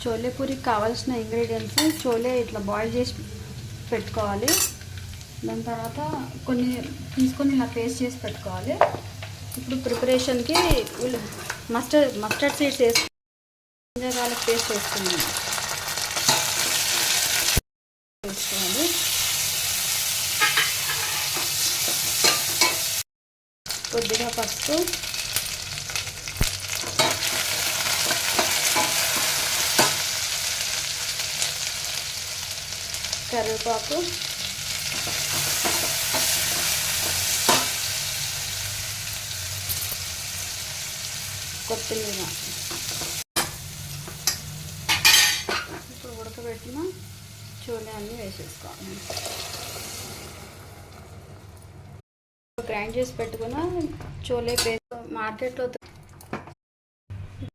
చోలే పూరికి కావాల్సిన ఇంగ్రీడియంట్స్ చోలే ఇట్లా బాయిల్ చేసి పెట్టుకోవాలి. దాని తర్వాత కొన్ని తీసుకొని ఇలా పేస్ట్ చేసి పెట్టుకోవాలి. ఇప్పుడు ప్రిపరేషన్కి మస్టర్డ్ సీడ్స్ వేసుకోవాలి. పేస్ట్ వేసుకోవాలి. కొద్దిగా పసుపు, కరివేపాకు, కొత్తిమీర, ఇప్పుడు ఉడకబెట్టిన చోలే అన్నీ వేసేసుకోవాలి. గ్రైండ్ చేసి పెట్టుకున్న చోలే పేస్ట్ మార్కెట్లో